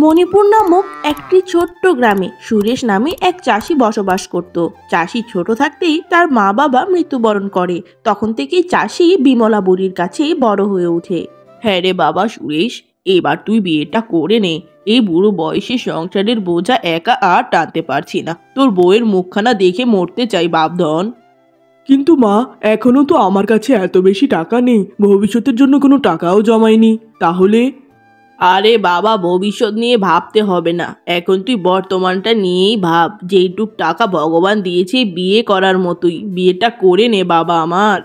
মণিপুর নামক একটি ছোট্ট গ্রামে সুরেশ নামে এক চাষি বসবাস করত। চাষি ছোট থাকতেই তার মা বাবা মৃত্যুবরণ করে। তখন থেকেই চাষি বিমলা বুড়ির কাছে বড় হয়ে ওঠে। হ্যাঁ রে বাবা সুরেশ, এবার তুই বিয়েটা করে নে। এই বুড়ো বয়সে সংসারের বোঝা একা আর টানতে পারছি না। তোর বউয়ের মুখখানা দেখে মরতে চাই বাপধন। কিন্তু মা, এখনো তো আমার কাছে এত বেশি টাকা নেই, ভবিষ্যতের জন্য কোনো টাকাও জমাইনি। তাহলে? আরে বাবা, ভবিষ্যৎ নিয়ে ভাবতে হবে না, এখন তুই বর্তমানটা নিয়েই ভাব। যেইটুক টাকা ভগবান দিয়েছে বিয়ে করার মতোই, বিয়েটা করে নে বাবা আমার।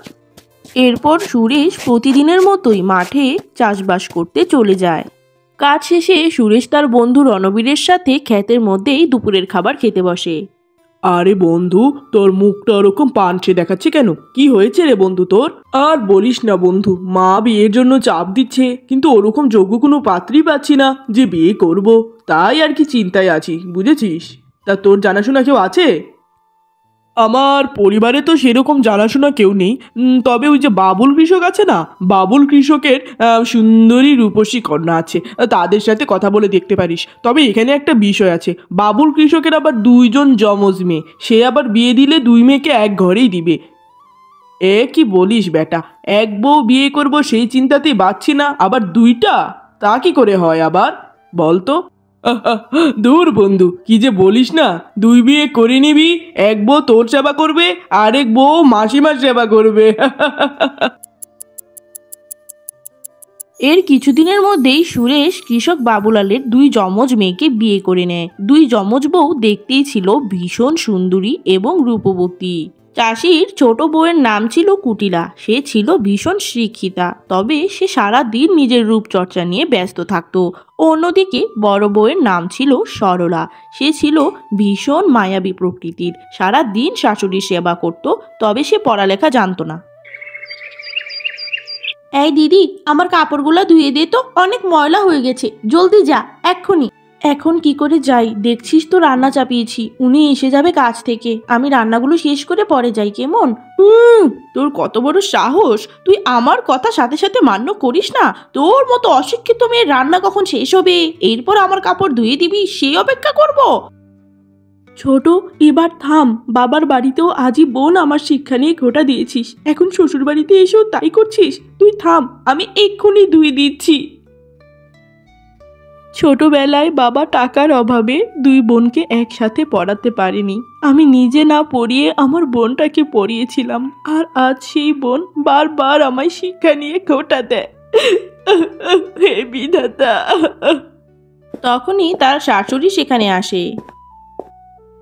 এরপর সুরেশ প্রতিদিনের মতোই মাঠে চাষবাস করতে চলে যায়। কাজ শেষে সুরেশ তার বন্ধু রণবীরের সাথে ক্ষেতের মধ্যেই দুপুরের খাবার খেতে বসে। আরে বন্ধু, তোর মুখটা ওরকম পানচে দেখাচ্ছে কেন? কি হয়েছে রে বন্ধু তোর? আর বলিস না বন্ধু, মা বিয়ের জন্য চাপ দিচ্ছে, কিন্তু ওরকম যোগ্য কোনো পাত্রই পাচ্ছি না যে বিয়ে করব। তাই আর কি চিন্তায় আছি, বুঝেছিস? তা তোর জানাশোনা কেউ আছে? আমার পরিবারে তো সেরকম জানাশোনা কেউ নেই, তবে ওই যে বাবুল কৃষক আছে না, বাবুল কৃষকের সুন্দরী রূপসী কন্যা আছে, তাদের সাথে কথা বলে দেখতে পারিস। তবে এখানে একটা বিষয় আছে, বাবুল কৃষকের আবার দুইজন যমজ মেয়ে, সে আবার বিয়ে দিলে দুই মেয়েকে এক ঘরেই দিবে। এ কি বলিস বেটা, এক বউ বিয়ে করব সেই চিন্তাতেই বাঁচছি না, আবার দুইটা? তা কি করে হয় আবার বলতো? দূর বন্ধু, কি যে বলিস না, দুই বিয়ে করে নিবি, এক বউ তোর সেবা করবে, আরেক বউ মাসিমার সেবা করবে। এর কিছুদিনের মধ্যেই সুরেশ কৃষক বাবুলালের দুই যমজ মেয়েকে বিয়ে করে নেয়। দুই যমজ বউ দেখতেই ছিল ভীষণ সুন্দরী এবং রূপবতী। চাষির ছোট বউয়ের নাম ছিল কুটিলা। সে ছিল ভীষণ শিক্ষিতা, তবে সে সারা দিন নিজের রূপচর্চা নিয়ে ব্যস্ত থাকতো। অন্যদিকে বড় বউয়ের নাম ছিল সরলা। সে ছিল ভীষণ মায়াবী প্রকৃতির, সারা দিন শাশুড়ির সেবা করত, তবে সে পড়ালেখা জানতো না। এই দিদি, আমার কাপড়গুলো ধুয়ে দে তো, অনেক ময়লা হয়ে গেছে, জলদি যা এক্ষুনি। এখন কি করে যাই? দেখছিস তো রান্না চাপিয়েছি, উনি এসে যাবে কাজ থেকে। আমি রান্নাগুলো শেষ করে পরে যাই, কেমন? তোর কত বড় সাহস, তুই আমার কথা সাথে সাথে মান্য করিস না? তোর মতো অশিক্ষিত মেয়ের রান্না কখন শেষ হবে? এরপর আমার কাপড় ধুয়ে দিবি, সেই অপেক্ষা করব? ছোট, এবার থাম। বাবার বাড়িতেও আজই বোন আমার শিক্ষা নিয়ে ঘোটা দিয়েছিস, এখন শ্বশুর বাড়িতে এসেও তাই করছিস? তুই থাম, আমি এক্ষুনি ধুয়ে দিচ্ছি। ছোটবেলায় বাবা টাকার অভাবে দুই বোনকে একসাথে পড়াতে পারেনি। আমি নিজে না পড়িয়ে আমার বোনটাকে পড়িয়েছিলাম, আর আজ সেই বোন বারবার আমায় শিক্ষা নিয়ে ঘোটা দেয়। হে বিধাতা। তখনই তার শাশুড়ি সেখানে আসে।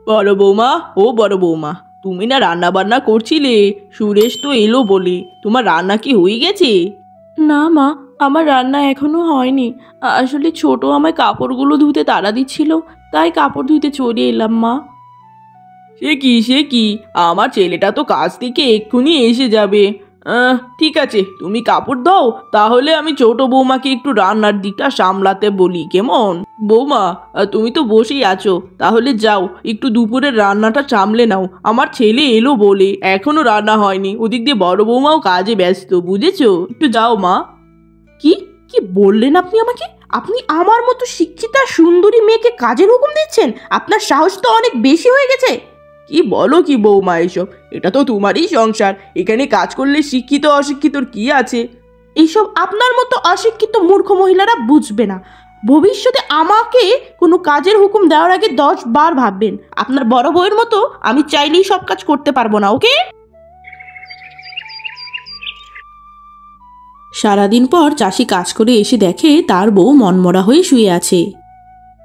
বড় বৌমা, ও বড় বৌমা, তুমি না রান্না বান্না করছিলে? সুরেশ তো এলো বলে, তোমার রান্না কি হয়ে গেছে? না মা, আমার রান্না এখনো হয়নি। আসলে ছোট আমায় কাপড়গুলো ধুতে তাড়া দিচ্ছিল, তাই কাপড় ধুতে চলে এলাম মা। সে কি, আমার ছেলেটা তো কাজ থেকে এক্ষুনি এসে যাবে। ঠিক আছে, তুমি কাপড় দাও, তাহলে আমি ছোট বৌমাকে একটু রান্নার দিকটা সামলাতে বলি, কেমন? বৌমা, তুমি তো বসেই আছো, তাহলে যাও একটু দুপুরের রান্নাটা সামলে নাও। আমার ছেলে এলো বলে এখনো রান্না হয়নি, ওদিক দিয়ে বড় বৌমাও কাজে ব্যস্ত, বুঝেছো? একটু যাও মা। কি কি বললেন আপনি আমাকে? আপনি আমার মতো শিক্ষিতা সুন্দরী মেয়েকে কাজের হুকুম দিচ্ছেন? আপনার সাহস তো অনেক বেশি হয়ে গেছে। কি বলো কি বৌমা এসব? এটা তো তোমারই সংসার, এখানে কাজ করলে শিক্ষিত অশিক্ষিতর কি আছে? এইসব আপনার মতো অশিক্ষিত মূর্খ মহিলারা বুঝবে না। ভবিষ্যতে আমাকে কোনো কাজের হুকুম দেওয়ার আগে 10 বার ভাববেন। আপনার বড় বউয়ের মতো আমি চাইলেই সব কাজ করতে পারবো না, ওকে? সারাদিন পর চাষি কাজ করে এসে দেখে তার বউ মনমরা হয়ে শুয়ে আছে।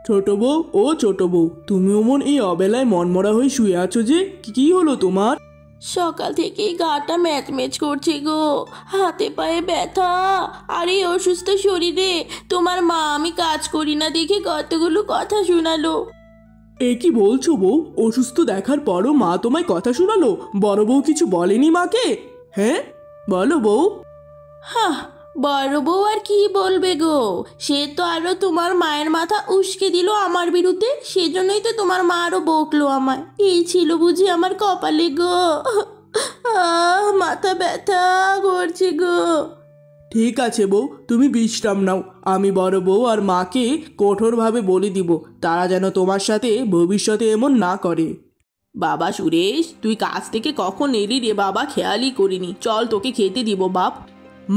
ছোট বউ, ও ছোট বউ, তুমি অমন এই অবেলায় মনমরা হয়ে শুয়ে আছো যে? কি হলো তোমার? সকাল থেকেই গাটা ম্যাচম্যাচ করছে গো, হাতে পায়ে ব্যথা। আর এই অসুস্থ শরীরে তোমার মা আমি কাজ করি না দেখে কতগুলো কথা শোনালো। এ কি বলছো বউ? অসুস্থ দেখার পরও মা তোমায় কথা শোনালো? বড় বউ কিছু বলেনি মাকে? হ্যাঁ, বলো বউ। হ্যাঁ, বড় বউ আর কি বলবে গো, সে তো আরো তোমার মায়ের মাথা উস্কে দিল আমার বিরুদ্ধে, সেজন্যই তো তোমার মা আরো বকলো আমায়। এই ছিল বুঝি আমার কপালে গো। মাথা ব্যথা করছে গো। ঠিক আছে বউ, তুমি বিশ্রাম নাও। আমি বড় বউ আর মাকে কঠোরভাবে বলে দিব তারা যেন তোমার সাথে ভবিষ্যতে এমন না করে। বাবা সুরেশ, তুই কাজ থেকে কখন এলি রে বাবা? খেয়ালই করিনি। চল তোকে খেতে দিব বাপ।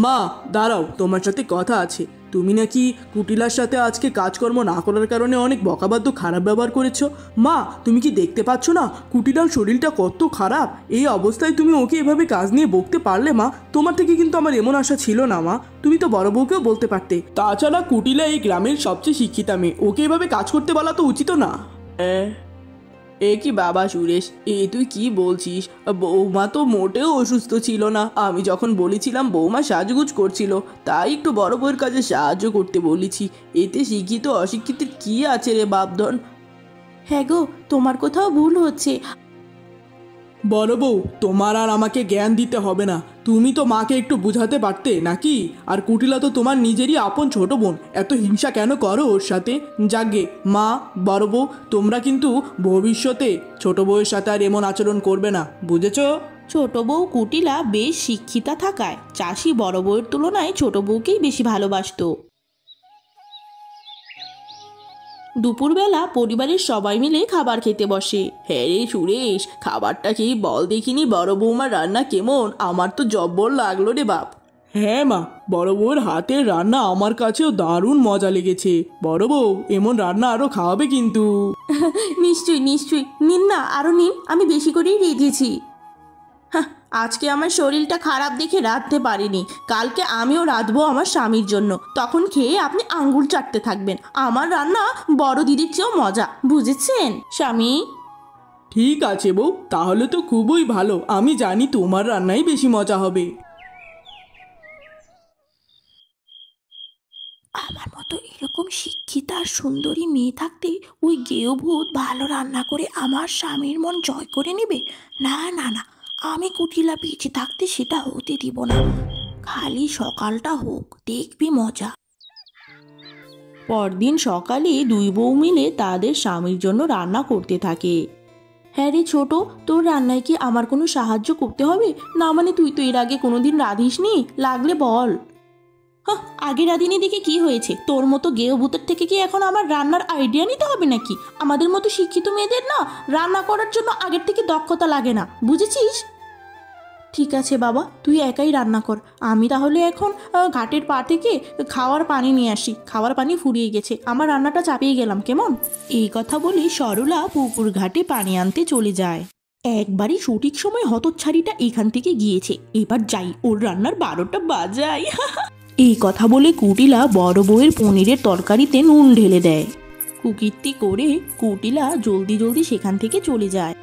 মা দাঁড়াও, তোমার সাথে কথা আছে। তুমি নাকি কুটিলার সাথে আজকে কাজকর্ম না করার কারণে অনেক বকাবাদ্য খারাপ ব্যবহার করেছো। মা তুমি কি দেখতে পাচ্ছ না কুটিলার শরীরটা কত খারাপ? এই অবস্থায় তুমি ওকে এভাবে কাজ নিয়ে বকতে পারলে? মা তোমার থেকে কিন্তু আমার এমন আশা ছিল না মা, তুমি তো বড় বউকেও বলতে পারতে। তাছাড়া কুটিলা এই গ্রামের সবচেয়ে শিক্ষিতা মেয়ে, ওকে এভাবে কাজ করতে বলা তো উচিত না। এ কি বাবা সুরেশ, তুই কি বলছিস? বৌমা তো মোটেও অসুস্থ ছিল না। আমি যখন বলেছিলাম বৌমা সাজগুজ করছিল, তাই একটু বড় বউয়ের কাজে সাহায্য করতে বলেছি। এতে শিক্ষিত অশিক্ষিতের কি আছে রে বাপধন? হ্যাঁ গো, তোমার কোথাও ভুল হচ্ছে। বড় বউ, তোমার আর আমাকে জ্ঞান দিতে হবে না, তুমি তো মাকে একটু বুঝাতে পারতে নাকি? আর কুটিলা তো তোমার নিজেরই আপন ছোট বোন, এত হিংসা কেন করো ওর সাথে? যাগে মা, বড় বউ, তোমরা কিন্তু ভবিষ্যতে ছোট বউয়ের সাথে আর এমন আচরণ করবে না, বুঝেছো? ছোট বউ কুটিলা বেশ শিক্ষিতা থাকায় চাষি বড় বউয়ের তুলনায় ছোট বউকেই বেশি ভালোবাসতো। দুপুরবেলা পরিবারের সবাই মিলে খাবার খেতে বসে। হ্যাঁ রে সুরেশ, খাবারটা খেয়ে বল দেখিনি বড় বৌমার রান্না কেমন? আমার তো জব্বর লাগলো রে বাপ। হ্যাঁ মা, বড় বউয়ের হাতের রান্না আমার কাছেও দারুণ মজা লেগেছে। বড় বউ, এমন রান্না আরো খাওয়াবে কিন্তু। নিশ্চয়ই নিশ্চয়ই, নিন না, আরো নিন, আমি বেশি করেই রেঁধেছি। আজকে আমার শরীরটা খারাপ দেখে রাঁধতে পারিনি, কালকে আমিও রাঁধবো আমার স্বামীর জন্য, তখন খেয়ে আপনি আঙ্গুল চাটতে থাকবেন। আমার রান্না বড় দিদির চেয়েও মজা, বুঝেছেন স্বামী? ঠিক আছে বউ, তাহলে তো খুবই ভালো। আমি জানি তোমার রান্নাই বেশি মজা হবে। আমার মতো এরকম শিক্ষিতা আর সুন্দরী মেয়ে থাকতে ওই গেও ভূত ভালো রান্না করে আমার স্বামীর মন জয় করে নেবে? না না না, আমি কুটিলা বেঁচে থাকতে সেটা হতে দিব না। খালি সকালটা হোক, দেখবি মজা। পরদিন সকালে দুই বউ মিলে তাদের স্বামীর জন্য রান্না করতে থাকে। হ্যাঁ রে ছোট, তোর রান্নায় কি আমার কোনো সাহায্য করতে হবে? না মানে তুই তো এর আগে কোনোদিন রাঁধিসনি, লাগলে বল। আগে রাঁধিনি দেখে কি হয়েছে? তোর মতো গেও ভূতের থেকে কি এখন আমার রান্নার আইডিয়া নিতে হবে নাকি? আমাদের মতো শিক্ষিত মেয়েদের না রান্না করার জন্য আগের থেকে দক্ষতা লাগে না, বুঝেছিস? ঠিক আছে বাবা, তুই একাই রান্না কর। আমি তাহলে এখন ঘাটের পা থেকে খাওয়ার পানি নিয়ে আসি। খাওয়ার পানি ফুরিয়ে গেছে, আমার রান্নাটা চাপিয়ে গেলাম, কেমন? এই কথা বলে সরলা পুকুর ঘাটে পানি আনতে চলে যায়। একবারই সঠিক সময় হতচ্ছাড়িটা এখান থেকে গিয়েছে, এবার যাই ওর রান্নার 12টা বাজাই। এই কথা বলে কুটিলা বড় বউয়ের পনিরের তরকারিতে নুন ঢেলে দেয়। কুকীর্তি করে কুটিলা জলদি জলদি সেখান থেকে চলে যায়।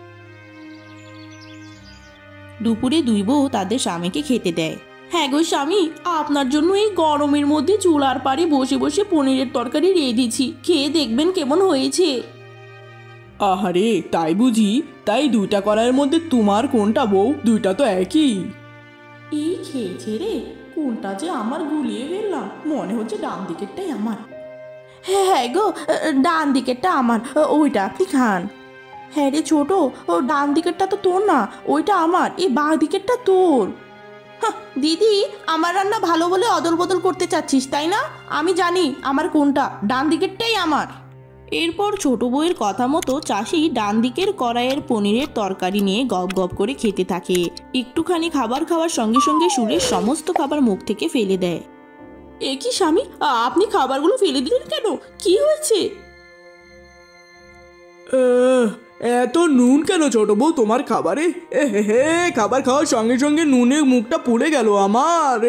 দুপুরে দুই বউ তাদের স্বামীকে খেতে দেয়। হ্যাঁ গো স্বামী, আপনার জন্য এই গরমের মধ্যে চুলার পাড়ে বসে বসে পনিরের তরকারি রেঁধেছি, খেয়ে দেখবেন কেমন হয়েছে। আহারে, তাই বুঝি? তাই দুইটা কড়াইয়ের মধ্যে তোমার কোনটা বউ? দুইটা তো একই। এই খেয়েছে রে, কোনটা যে আমার গুলিয়ে ফেললাম, মনে হচ্ছে ডান দিকেরটাই আমার। হ্যাঁ হ্যাঁ গো, ডান দিকেরটা আমার, ওইটা আপনি খান। হ্যাঁ রে ছোট, ও ডান দিকেরটা তো তোর না, ওইটা আমার, এই বাঁ দিকেরটা তোর। দিদি, আমার রান্না ভালো বলে অদল বদল করতে চাচ্ছিস তাই না? আমি জানি আমার কোনটা, ডান দিকেরটাই আমার। এরপর ছোট বউয়ের কথা মতো চাষি ডান দিকের কড়াইয়ের পনিরের তরকারি নিয়ে গপ গপ করে খেতে থাকে। একটুখানি খাবার খাওয়ার সঙ্গে সঙ্গে সুরেশ সমস্ত খাবার মুখ থেকে ফেলে দেয়। এ কি স্বামী, আপনি খাবারগুলো ফেলে দিলেন কেন? কি হয়েছে? এত নুন কেন ছোট বউ তোমার খাবারে? হে, খাবার খাওয়ার সঙ্গে সঙ্গে নুনে মুখটা পুড়ে গেল আমার।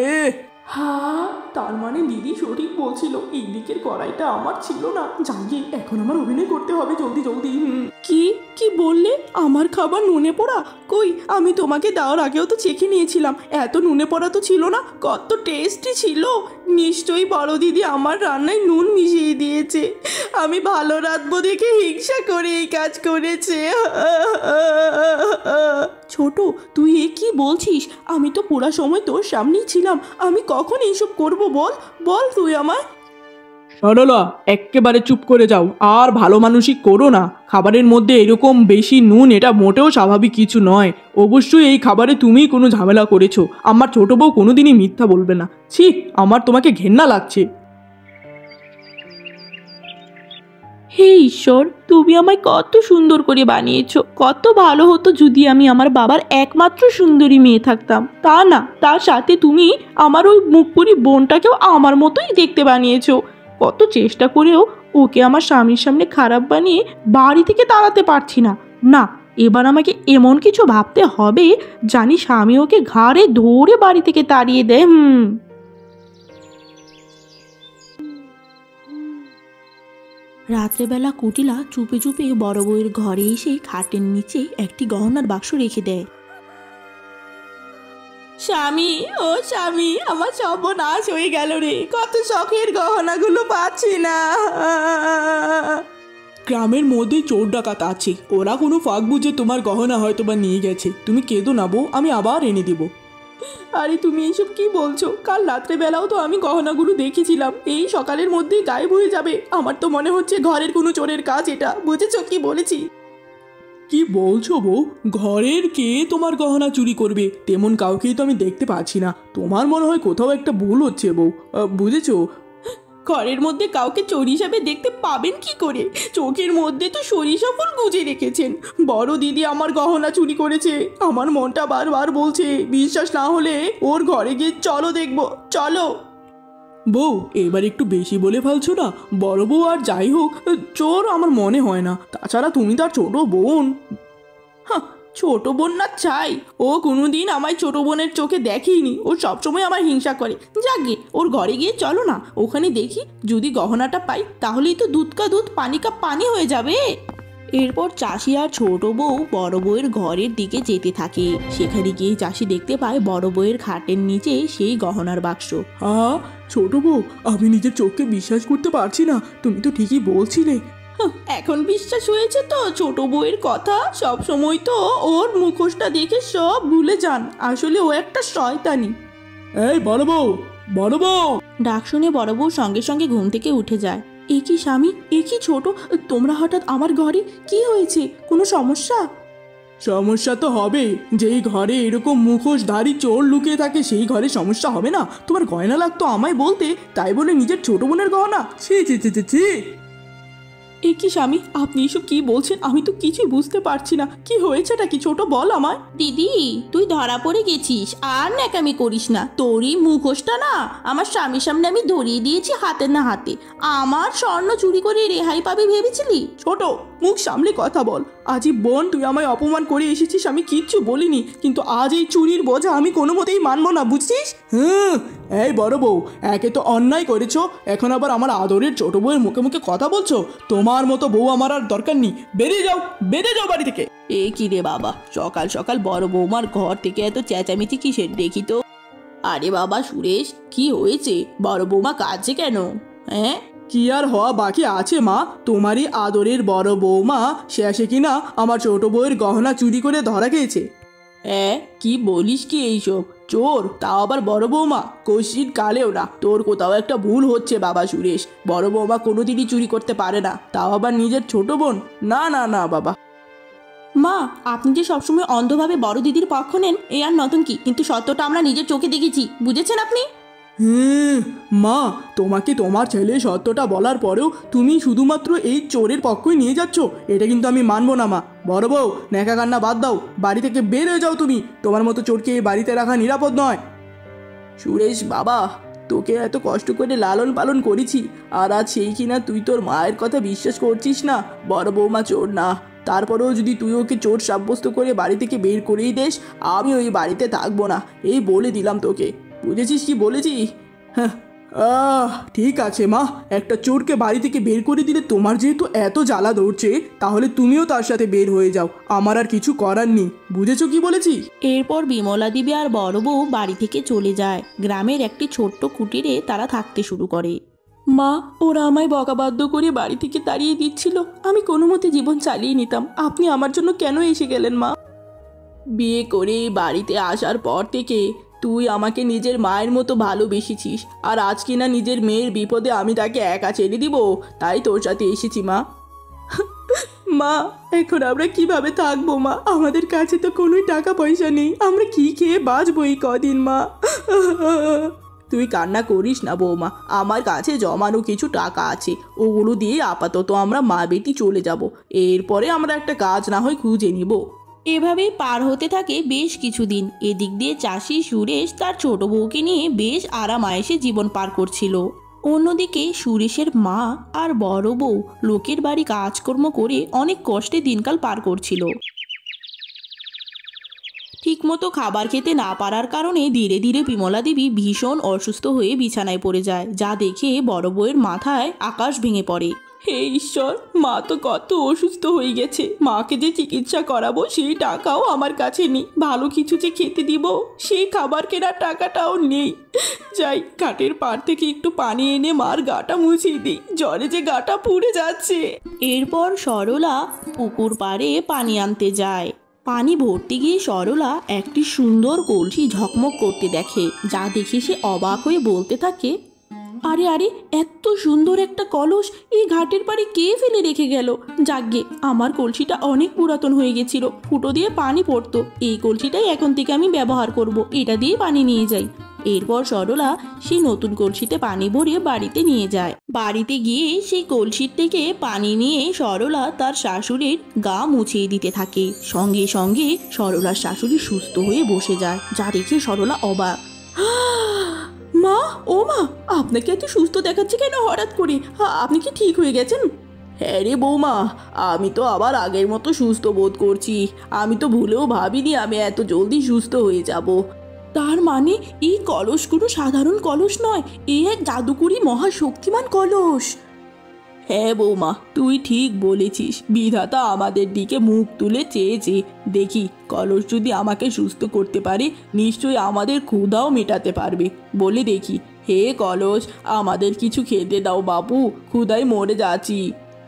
হ্যাঁ, তার মানে দিদি সঠিক বলছিল, এই দিকের কড়াইটা আমার ছিল না। জাগিয়ে এখন আমার অভিনয় করতে হবে জলদি জলদি। কি কি বললে? আমার খাবার নুনে পোড়া? কই, আমি তোমাকে দেওয়ার আগেও তো চেখে নিয়েছিলাম, এত নুনে পোড়া তো ছিল না, কত টেস্টি ছিল। নিশ্চয়ই বড় দিদি আমার রান্নায় নুন মিশিয়ে দিয়েছে, আমি ভালো রাঁধবো দেখে হিংসা করে এই কাজ করেছে। ছোট, তুই এ কি বলছিস? আমি তো পুরা সময় তোর সামনেই ছিলাম, আমি কখন এইসব করব? বল বল তুই আমায়। সরলা, এক্কেবারে চুপ করে যাও, আর ভালো মানুষই করো না। খাবারের মধ্যে এরকম বেশি নুন এটা মোটেও স্বাভাবিক কিছু নয়। অবশ্যই এই খাবারে তুমি কোনো ঝামেলা করেছো। আমার ছোট বউ কোনোদিনই মিথ্যা বলবে না। ছি, আমার তোমাকে ঘেন্না লাগছে। হে ঈশ্বর, তুমি আমায় কত সুন্দর করে বানিয়েছো। কত ভালো হতো যদি আমি আমার বাবার একমাত্র সুন্দরী মেয়ে থাকতাম। তা না, তার সাথে তুমি আমার ওই মুখপুরি বোনটাকেও আমার মতোই দেখতে বানিয়েছো। কত চেষ্টা করেও ওকে আমার স্বামীর সামনে খারাপ বানিয়ে বাড়ি থেকে তাড়াতে পারছি না। না, এবার আমাকে এমন কিছু ভাবতে হবে জানি স্বামী ওকে ঘাড়ে ধরে বাড়ি থেকে তাড়িয়ে দেয়। রাত্রেবেলা কুটিলা চুপে চুপে বড় বউয়ের ঘরে এসে খাটের নিচে একটি গহনার বাক্স রেখে দেয়। স্বামী, ও স্বামী, আমার সর্বনাশ হয়ে গেল রে। কত শখের গহনাগুলো পাচ্ছি না। গ্রামের মধ্যে চোর ডাকাত আছে, ওরা কোনো ফাঁক বুঝে তোমার গহনা হয়তো বা নিয়ে গেছে। তুমি কেঁদো না বউ, আমি আবার এনে দেবো। আরে তুমি এইসব কি বলছো? কাল রাত্রেবেলাও তো আমি গহনাগুলো দেখেছিলাম। এই সকালের মধ্যেই গায়েব হয়ে যাবে। আমার তো মনে হচ্ছে ঘরের কোনো চোরের কাজ এটা। বুঝেছো কি বলেছি? কি বলছো বউ? ঘরের কে তোমার গহনা চুরি করবে? তেমন কাউকেই তো আমি দেখতে পাচ্ছি না। তোমার মনে হয় কোথাও একটা ভুল হচ্ছে বউ, বুঝেছো? ঘরের মধ্যে কাউকে চোর হিসাবে দেখতে পাবেন কি করে? চোখের মধ্যে তো সরিষা ফুল গুজে রেখেছেন। বড় দিদি আমার গহনা চুরি করেছে। আমার মনটা বারবার বলছে, বিশ্বাস না হলে ওর ঘরে গিয়ে চলো দেখবো, চলো। বউ, এবার একটু বেশি বলে ফেলছো না। বড় বউ আর যাই হোক, চোর আমার মনে হয় না। তাছাড়া তুমি তার ছোট বোন। ছোট বোন না চাই, ও কোনোদিন আমায় ছোট বোনের চোখে দেখেইনি। ও সবসময় আমার হিংসা করে। যাকে ওর ঘরে গিয়ে চলো না, ওখানে দেখি যদি গহনাটা পাই তাহলেই তো দুধ কা দুধ পানি কা পানি হয়ে যাবে। এরপর চাষি আর ছোট বউ বড় বউয়ের ঘরের দিকে যেতে থাকে। সেখানে গিয়ে চাষি দেখতে পায় বড় বউয়ের খাটের নিচে সেই গহনার বাক্স। ছোট বউ, আমি নিজের চোখকে বিশ্বাস করতে পারছি না। তুমি তো ঠিকই বলছিলে। এখন বিশ্বাস হয়েছে তো ছোট বউয়ের কথা? সব সময় তো ওর মুখোশটা দেখে সব ভুলে যান। আসলে ও একটা শয়তানি। এই বড় বউ, বড় বউ! ডাক শুনে বড় বউ সঙ্গে সঙ্গে ঘুম থেকে উঠে যায়। এ কি স্বামী, এ কি ছোট, তোমরা হঠাৎ আমার ঘরে? কি হয়েছে? কোনো সমস্যা? সমস্যা তো হবে। যেই ঘরে এরকম মুখোশধারী চোর লুকিয়ে থাকে সেই ঘরে সমস্যা হবে না? তোমার গয়না লাগতো আমায় বলতে, তাই বলে নিজের ছোট বোনের গহনা? ছি ছি ছি ছি ছি! এ কি স্বামী, আপনি এসব কি বলছেন? আমি তো কিছুই বুঝতে পারছি না। কি হয়েছেটা কি ছোট, বল আমায়। দিদি, তুই ধরা পড়ে গেছিস। আর ন্যাকামি করিস না। তোরই মুখোশটা না আমার স্বামীর সামনে আমি ধরিয়ে দিয়েছি হাতে না হাতে। আমার স্বর্ণ চুরি করে রেহাই পাবি ভেবেছিলি? ছোট, মুখ সামলে কথা বল। আজই বোন, তুই আমায় অপমান করে এসেছিস, আমি কিচ্ছু বলিনি। কিন্তু আজ এই চুরির বোঝা আমি কোনো মতেই মানবো না, বুঝছিস? এই বড় বউ, একে তো অন্যায় করেছো, এখন আবার আমার আদরের ছোট বউয়ের মুখে মুখে কথা বলছো। তোমার মতো বউ আমার আর দরকার নেই। বেরিয়ে যাও, বেরিয়ে যাও বাড়ি থেকে। এ কি রে বাবা, সকাল সকাল বড় বৌমার ঘর থেকে এত চেঁচামেচি কিসের দেখি তো? আরে বাবা সুরেশ, কি হয়েছে? বড় বৌমা কাঁদছে কেন? হ্যাঁ, কি আর হওয়া বাকি আছে মা? তোমারই আদরের বড় বৌমা শেষে কিনা আমার ছোট বউয়ের গহনা চুরি করে ধরা খেয়েছে। কি বলিস কি এইসব? চোর, তাও আবার বড় বৌমা? কশির কালেও না। তোর কোথাও একটা ভুল হচ্ছে বাবা সুরেশ। বড় বৌমা কোনোদিনই চুরি করতে পারে না, তাও আবার নিজের ছোট বোন। না না না বাবা। মা, আপনি যে সবসময় অন্ধভাবে বড় দিদির পক্ষ নেন, এ আর নতুন কি? কিন্তু সত্যটা আমরা নিজের চোখে দেখেছি, বুঝেছেন আপনি? মা, তোমাকে তোমার ছেলে সত্যটা বলার পরেও তুমি শুধুমাত্র এই চোরের পক্ষই নিয়ে যাচ্ছ। এটা কিন্তু আমি মানবো না মা। বড় বউ, ন্যাকা কান্না বাদ দাও, বাড়ি থেকে বের হয়ে যাও তুমি। তোমার মতো চোরকে এই বাড়িতে রাখা নিরাপদ নয়। সুরেশ বাবা, তোকে এত কষ্ট করে লালন পালন করেছি, আর আজ সেই কিনা তুই তোর মায়ের কথা বিশ্বাস করছিস না? বড় বৌমা চোর না, তারপরেও যদি তুই ওকে চোর সাব্যস্ত করে বাড়ি থেকে বের করেই দেস, আমি ওই বাড়িতে থাকবো না, এই বলে দিলাম তোকে। বুঝেছিস কি বলেছি? ঠিক আছে মা, একটা চোরকে বাড়ি থেকে বের করে দিলে তোমার যেহেতু এত জ্বালা ধরছে, তাহলে তুমিও তার সাথে বের হয়ে যাও। আমার আর কিছু করার নেই। বুঝেছো কি বলেছি? এরপর বিমলা দেবী আর বড় বউ বাড়ি থেকে চলে যায়। গ্রামের একটি ছোট্ট কুটিরে তারা থাকতে শুরু করে। মা, ওরা আমায় বকাবাধ্য করে বাড়ি থেকে তাড়িয়ে দিচ্ছিল। আমি কোনো মতে জীবন চালিয়ে নিতাম। আপনি আমার জন্য কেন এসে গেলেন মা? বিয়ে করে বাড়িতে আসার পর থেকে তুই আমাকে নিজের মায়ের মতো ভালোবেসেছিস, আর আজ কিনা নিজের মেয়ের বিপদে আমি তাকে একা ছেড়ে দিব, তাই তোর সাথে এসেছি মা। মা, এখন আমরা কিভাবে থাকবো মা? আমাদের কাছে তো কোনো টাকা পয়সা নেই, আমরা কি খেয়ে বাঁচবো এই কদিন মা? তুই কান্না করিস না বৌমা, আমার কাছে জমানো কিছু টাকা আছে, ওগুলো দিয়ে আপাতত আমরা মা বেটি চলে যাব, এরপরে আমরা একটা কাজ না হয় খুঁজে নিব। এভাবেই পার হতে থাকে বেশ কিছুদিন। এদিক দিয়ে চাষি সুরেশ তার ছোট বউকে নিয়ে বেশ আরাম আয়েসে জীবন পার করছিল। অন্যদিকে সুরেশের মা আর বড় বউ লোকের বাড়ি কাজকর্ম করে অনেক কষ্টে দিনকাল পার করছিল। ঠিকমতো খাবার খেতে না পারার কারণে ধীরে ধীরে বিমলা দেবী ভীষণ অসুস্থ হয়ে বিছানায় পড়ে যায়, যা দেখে বড় বউয়ের মাথায় আকাশ ভেঙে পড়ে। হে ঈশ্বর, মা তো কত অসুস্থ হয়ে গেছে, মাকে যে চিকিৎসা করাবো সেই টাকাও আমার কাছে নেই, ভালো কিছু যে খেতে দিব সেই খাবার কেনার টাকাটাও নেই। যাই, ঘাটের পাড় থেকে একটু পানি এনে মার গাটা মুছিয়ে দিই, জ্বরে যে গাটা পুড়ে যাচ্ছে। এরপর সরলা পুকুর পাড়ে পানি আনতে যায়। পানি ভরতে গিয়ে সরলা একটি সুন্দর কলসি ঝকমক করতে দেখে, যা দেখে সে অবাক হয়ে বলতে থাকে, আরে আরে, এত সুন্দর একটা কলস এই ঘাটের পাড়ে কে ফেলে রেখে গেল? যাকগে, আমার কলসিটা অনেক পুরাতন হয়ে গেছিল, ফুটো দিয়ে পানি পড়তো, এই কলসিটাই এখন থেকে আমি ব্যবহার করব, এটা দিয়ে পানি নিয়ে যাই। এরপর সরলা সেই নতুন কলসিতে পানি ভরে বাড়িতে নিয়ে যায়। বাড়িতে গিয়ে সেই কলসির থেকে পানি নিয়ে সরলা তার শাশুড়ির গা মুছিয়ে দিতে থাকে। সঙ্গে সঙ্গে সরলার শাশুড়ি সুস্থ হয়ে বসে যায়, যা দেখে সরলা অবাক। মা, ও মা, আপনাকে এত সুস্থ দেখাচ্ছে কেন হঠাৎ করে? আপনি কি ঠিক হয়ে গেছেন? হ্যাঁ রে বৌমা, আমি তো আবার আগের মতো সুস্থ বোধ করছি, আমি তো ভুলেও ভাবিনি আমি এত জলদি সুস্থ হয়ে যাব। তার মানে এই কলসগুলো সাধারণ কলস নয়, এ এক জাদুকরি মহাশক্তিমান কলস। হ্যাঁ বৌমা, তুই ঠিক বলেছিস, বিধাতা আমাদের দিকে মুখ তুলে চেয়েছে। দেখি, কলস যদি আমাকে সুস্থ করতে পারে, নিশ্চয়ই আমাদের ক্ষুধাও মেটাতে পারবে। বলে দেখি, হে কলস, আমাদের কিছু খেতে দাও বাপু, ক্ষুধায় মরে যাচ্ছি।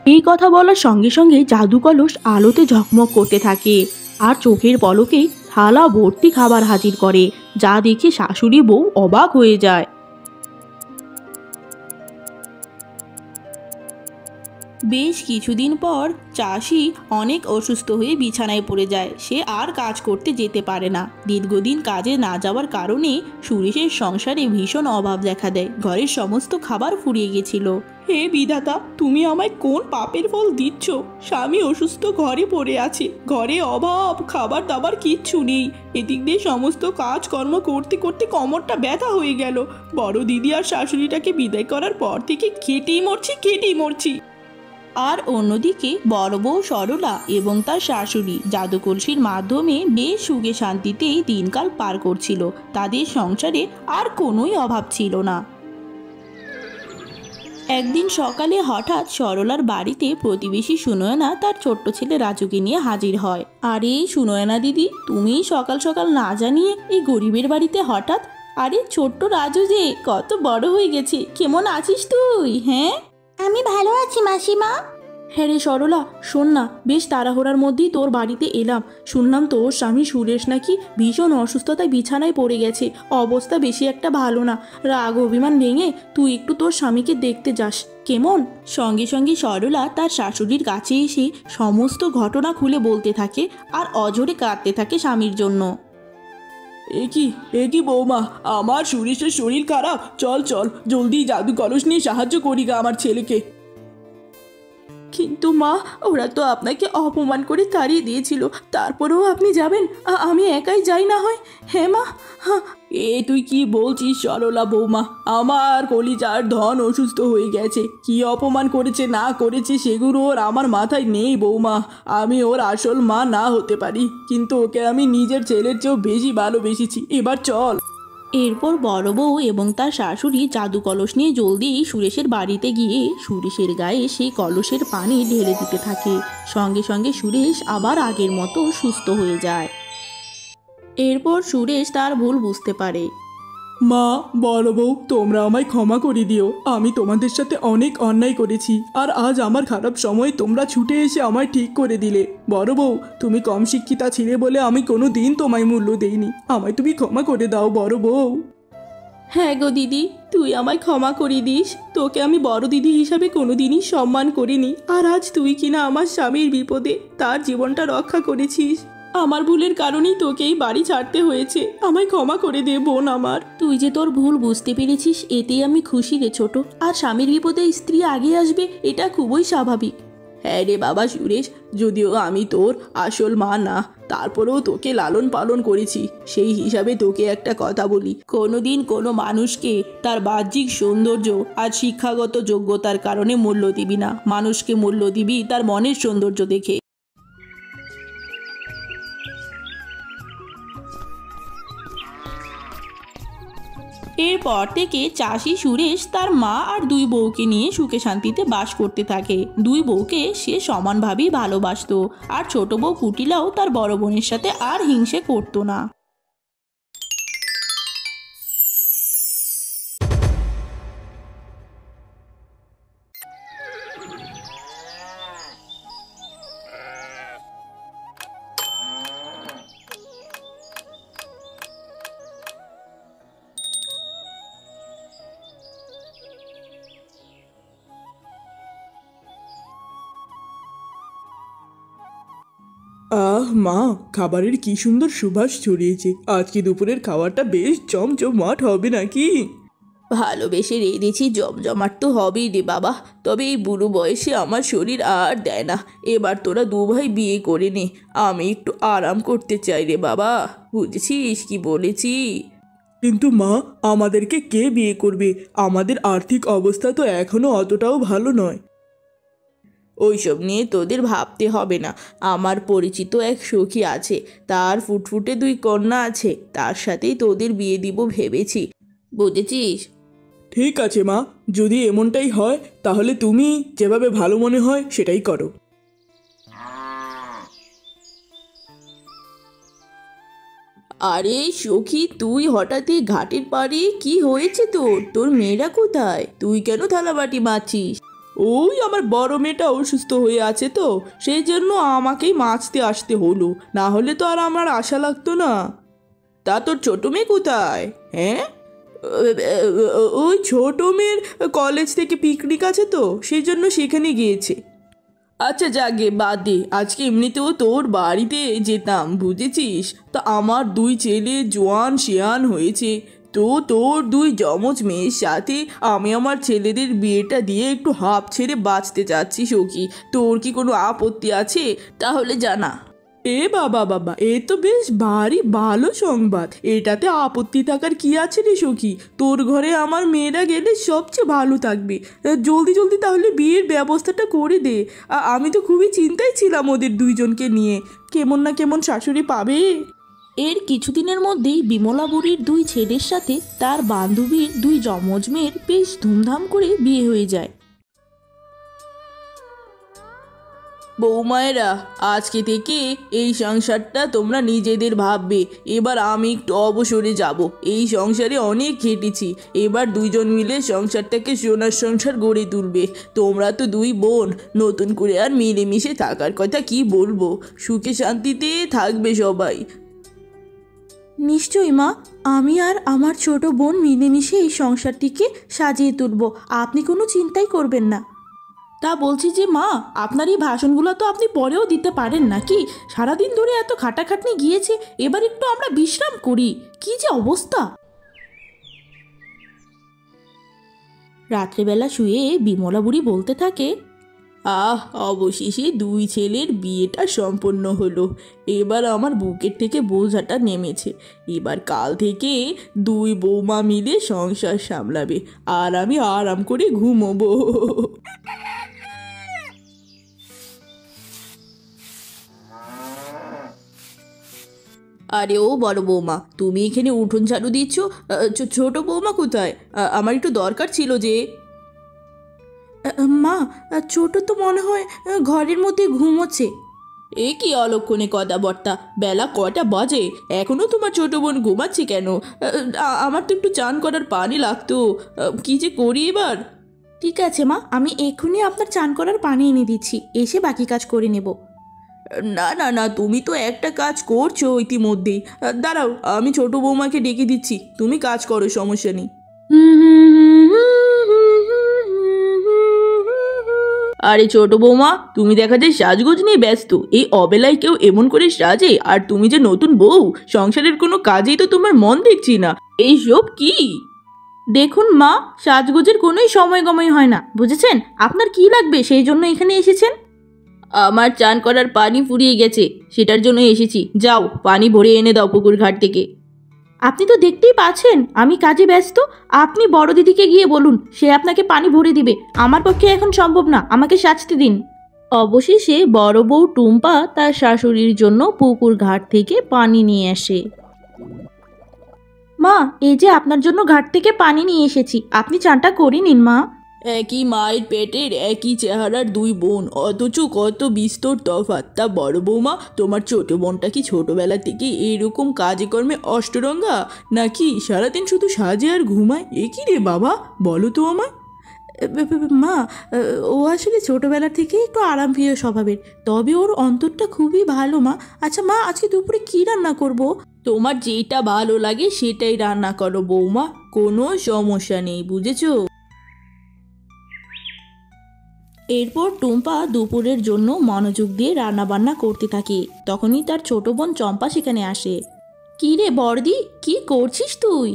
এই কথা বলার সঙ্গে সঙ্গে জাদু কলস আলোতে ঝকমক করতে থাকে, আর চোখের পলকে থালা ভর্তি খাবার হাজির করে, যা দেখে শাশুড়ি বউ অবাক হয়ে যায়। বেশ কিছুদিন পর চাষি অনেক অসুস্থ হয়ে বিছানায় পড়ে যায়, সে আর কাজ করতে যেতে পারে না। দীর্ঘদিন কাজে না যাওয়ার কারণে সুরেশের সংসারে ভীষণ অভাব দেখা দেয়, ঘরের সমস্ত খাবার ফুরিয়ে গেছিল। হে বিধাতা, তুমি আমায় কোন পাপের ফল দিচ্ছ? স্বামী অসুস্থ, ঘরে পড়ে আছে, ঘরে অভাব, খাবার দাবার কিচ্ছু নেই। এদিক দিয়ে সমস্ত কাজকর্ম করতে করতে কোমরটা ব্যথা হয়ে গেল। বড় দিদি আর শাশুড়িটাকে বিদায় করার পর থেকে খেটেই মরছি। আর অন্যদিকে বড় বউ সরলা এবং তার শাশুড়ি জাদু কলসির মাধ্যমে বেশ সুখে শান্তিতেই দিনকাল পার করছিল, তাদের সংসারে আর কোনোই অভাব ছিল না। একদিন সকালে হঠাৎ সরলার বাড়িতে প্রতিবেশী সুনয়না তার ছোট্ট ছেলে রাজুকে নিয়ে হাজির হয়। আরে সুনয়না দিদি, তুমি সকাল সকাল না জানিয়ে এই গরিবের বাড়িতে হঠাৎ? আরে ছোট্ট রাজু যে কত বড় হয়ে গেছে, কেমন আছিস তুই? হ্যাঁ, আমি ভালো আছি মাসিমা। হ্যাঁ রে সরলা, শোন না, বেশ তাড়াহুড়ার মধ্যেই তোর বাড়িতে এলাম। শুনলাম তোর স্বামী সুরেশ নাকি ভীষণ অসুস্থতায় বিছানায় পড়ে গেছে, অবস্থা বেশি একটা ভালো না। রাগ অভিমান ভেঙে তুই একটু তোর স্বামীকে দেখতে যাস, কেমন? সঙ্গে সঙ্গে সরলা তার শাশুড়ির কাছে এসে সমস্ত ঘটনা খুলে বলতে থাকে আর অঝরে কাঁদতে থাকে স্বামীর জন্য। এ কি বৌমা, আমার সুরেশের শরীর খারাপ, চল জলদি জাদু কলস নিয়ে সাহায্য করি গা আমার ছেলেকে। কিন্তু মা, ওরা তো আপনাকে অপমান করে তাড়িয়ে দিয়েছিল, তারপরেও আপনি যাবেন? আমি একাই যাই না হয়? হ্যাঁ মা। তুই কি বলছিস সরলা বৌমা? আমার কলিজার ধন অসুস্থ হয়ে গেছে, কি অপমান করেছে না করেছে সেগুলো ওর আমার মাথায় নেই বৌমা। আমি ওর আসল মা না হতে পারি, কিন্তু ওকে আমি নিজের ছেলের চেয়েও বেশি ভালোবেসেছি। এবার চল। এরপর বড় বউ এবং তার শাশুড়ি জাদু কলস নিয়ে জলদি সুরেশের বাড়িতে গিয়ে সুরেশের গায়ে সেই কলসের পানি ঢেলে দিতে থাকে। সঙ্গে সঙ্গে সুরেশ আবার আগের মতো সুস্থ হয়ে যায়। এরপর সুরেশ তার ভুল বুঝতে পারে। মা, বড় বউ, তোমরা আমায় ক্ষমা করে দিও। আমি তোমাদের সাথে অনেক অন্যায় করেছি, আর আজ আমার খারাপ সময় তোমরা ছুটে এসে আমায় ঠিক করে দিলে। বড় বউ, তুমি কম শিক্ষিতা ছিলে বলে আমি কোনো দিন তোমায় মূল্য দেইনি। আমায় তুমি ক্ষমা করে দাও বড় বউ। হ্যাঁ গো দিদি, তুই আমায় ক্ষমা করে দিস। তোকে আমি বড় দিদি হিসাবে কোনোদিনই সম্মান করিনি, আর আজ তুই কিনা আমার স্বামীর বিপদে তার জীবনটা রক্ষা করেছিস। আমার ভুলের কারণেই তোকে এই বাড়ি ছাড়তে হয়েছে। আমায় ক্ষমা করে দে বোন আমার। তুই যে তোর ভুল বুঝতে পেরেছিস এতেই আমি খুশি রে ছোট। আর স্বামীর বিপদে স্ত্রী আগে আসবে এটা খুবই স্বাভাবিক। হ্যাঁ রে বাবা সুরেশ, যদিও আমি তোর আসল মা না, তারপরেও তোকে লালন পালন করেছি। সেই হিসাবে তোকে একটা কথা বলি, কোনোদিন কোনো মানুষকে তার বাহ্যিক সৌন্দর্য আর শিক্ষাগত যোগ্যতার কারণে মূল্য দিবি না। মানুষকে মূল্য দিবি তার মনের সৌন্দর্য দেখে। এরপর থেকে চাষি সুরেশ তার মা আর দুই বউকে নিয়ে সুখে শান্তিতে বাস করতে থাকে। দুই বউকে সে সমানভাবেই ভালোবাসতো, আর ছোট বউ কুটিলাও তার বড় বোনের সাথে আর হিংসে করতো না। আহ মা, খাবারের কি সুন্দর সুবাস ছড়িয়েছে। আজকে দুপুরের খাবারটা বেশ জমজমাট হবে নাকি? ভালোবেসে রেঁধেছি, জমজমাট তো হবেই রে বাবা। তবে এই বুড়ো বয়সে আমার শরীর আর দেয় না। এবার তোরা দু ভাই বিয়ে করে নে, আমি একটু আরাম করতে চাই রে বাবা। বুঝেছিস কি বলেছি? কিন্তু মা, আমাদেরকে কে বিয়ে করবে? আমাদের আর্থিক অবস্থা তো এখনো অতটাও ভালো নয়। ওইসব নিয়ে তোদের ভাবতে হবে না। আমার পরিচিত এক সখী আছে, তার ফুটফুটে দুই কন্যা আছে, তার সাথেই তোদের বিয়ে দিব ভেবেছি। বুঝেছিস? ঠিক আছে মা, যদি এমনটাই হয় তাহলে তুমি যেভাবে ভালো মনে হয় সেটাই করো। আরে সখী, তুই হঠাৎ এই ঘাটের পাড়ে কি হয়েছে তোর? তোর মেয়েরা কোথায়? তুই কেন থালাবাটি মাজছিস? ওই আমার বড় মেয়েটা অসুস্থ হয়ে আছে তো, সেই জন্য আমাকেই মাজতে আসতে হলো, না হলে তো আর আমার আশা লাগতো না। তা তোর ছোট মেয়ে কোথায়? হ্যাঁ, ওই ছোট মেয়ের কলেজ থেকে পিকনিক আছে তো, সেই জন্য সেখানে গিয়েছে। আচ্ছা যাগে বাদ দে, আজকে এমনিতেও তোর বাড়িতে যেতাম, বুঝেছিস? তা আমার দুই ছেলে জোয়ান শিয়ান হয়েছে, তো তোর দুই যমজ মেয়ের সাথে আমি আমার ছেলেদের বিয়েটা দিয়ে একটু হাঁপ ছেড়ে বাঁচতে চাচ্ছি সখী। তোর কি কোনো আপত্তি আছে? তাহলে জানা। এ বাবা বাবা, এ তো বেশ ভারী ভালো সংবাদ। এটাতে আপত্তি থাকার কি আছে রে সখী? তোর ঘরে আমার মেয়েরা গেলে সবচেয়ে ভালো থাকবে। জলদি জলদি তাহলে বিয়ের ব্যবস্থাটা করে দে। আমি তো খুবই চিন্তায় ছিলাম ওদের দুইজনকে নিয়ে, কেমন না কেমন শাশুড়ি পাবে। এর কিছুদিনের মধ্যেই বিমলা বুড়ির দুই ছেলের সাথে তার বান্ধবীর দুই যমজ মেয়ের বেশ ধুমধাম করে বিয়ে হয়ে যায়। বৌমায়েরা, আজকে থেকে এই সংসারটা তোমরা নিজেদের ভাববে। এবার আমি একটু অবসরে যাব। এই সংসারে অনেক খেটেছি, এবার দুইজন মিলে সংসারটাকে সোনার সংসার গড়ে তুলবে। তোমরা তো দুই বোন, নতুন করে আর মিলেমিশে থাকার কথা কি বলবো। সুখে শান্তিতে থাকবে সবাই। নিশ্চয়ই মা, আমি আর আমার ছোট বোন মিলেমিশে এই সংসারটিকে সাজিয়ে তুলব। আপনি কোনো চিন্তাই করবেন না। তা বলছি যে মা, আপনার এই ভাষণগুলো তো আপনি পরেও দিতে পারেন নাকি? সারাদিন ধরে এত খাটাখাটনি গিয়েছে, এবার একটু আমরা বিশ্রাম করি। কি যে অবস্থা! রাত্রেবেলা শুয়ে বিমলা বুড়ি বলতে থাকে, অবশেষে দুই ছেলের বিয়েটা সম্পন্ন হলো। এবার আমার বুকের থেকে বোঝাটা নেমেছে। এবার কাল থেকে দুই বৌমা মিলে সংসার সামলাবে, আর আমি আরাম করে ঘুমোবো। আরে ও বড় বৌমা, তুমি এখানে উঠোন ঝাড়ু দিচ্ছ? ছোট বৌমা কোথায়? আমার একটু দরকার ছিল যে। মা, ছোট তো মনে হয় ঘরের মধ্যে ঘুমোচ্ছে। এ কি অলক্ষণে কথাবার্তা, বেলা কটা বাজে এখনো তোমার ছোট বোন ঘুমাচ্ছে কেন? আমার তো একটু চান করার পানি লাগতো, কি যে করি এবার। ঠিক আছে মা, আমি এক্ষুনি আপনার চান করার পানি এনে দিচ্ছি, এসে বাকি কাজ করে নেব। না না না, তুমি তো একটা কাজ করছো ইতিমধ্যেই। দাঁড়াও, আমি ছোট বৌমাকে ডেকে দিচ্ছি, তুমি কাজ করো, সমস্যা নেই। আরে ছোট বৌমা, তুমি দেখা যায় সাজগোজ নিয়ে ব্যস্ত। এই অবেলায় কেউ এমন করে সাজে? আর তুমি যে নতুন বউ, সংসারের কোনো কাজেই তো তোমার মন দেখছি না। এইসব কি? দেখুন মা, সাজগোজের কোনোই সময় গময় হয় না, বুঝেছেন? আপনার কি লাগবে সেই জন্য এখানে এসেছেন? আমার চান করার পানি ফুরিয়ে গেছে, সেটার জন্য এসেছি। যাও, পানি ভরে এনে দাও পুকুর ঘাট থেকে। আপনি তো দেখতেই পাচ্ছেন আমি কাজে ব্যস্ত। আপনি বড় দিদিকে গিয়ে বলুন, সে আপনাকে পানি ভরে দিবে। আমার পক্ষে এখন সম্ভব না, আমাকে সাজতে দিন। অবশেষে বড় বউ টুম্পা তার শাশুড়ির জন্য পুকুর ঘাট থেকে পানি নিয়ে আসে। মা, এই যে আপনার জন্য ঘাট থেকে পানি নিয়ে এসেছি, আপনি চানটা করে নিন মা। একই মায়ের পেটের একই চেহারার দুই বোন, অথচ কত বিস্তর তফাৎ। তা বড় বৌমা, তোমার ছোট বোনটা কি ছোটবেলা থেকে এরকম কাজে কর্মে অষ্টরঙ্গা, নাকি সারাদিন শুধু সাজে আর ঘুমায়? এ কি রে বাবা, বলো তো আমায়। মা, ও আসলে ছোটবেলা থেকেই একটু আরামপ্রিয় স্বভাবের, তবে ওর অন্তরটা খুবই ভালো মা। আচ্ছা মা, আজকে দুপুরে কি রান্না করব? তোমার যেটা ভালো লাগে সেটাই রান্না করো বৌমা, কোনো সমস্যা নেই, বুঝেছো? এরপর টুম্পা দুপুরের জন্য মনোযোগ দিয়ে রান্নাবান্না করতে থাকে। তখনই তার ছোট বোন চম্পা সেখানে আসে। কি রে বড়দি, কি করছিস তুই?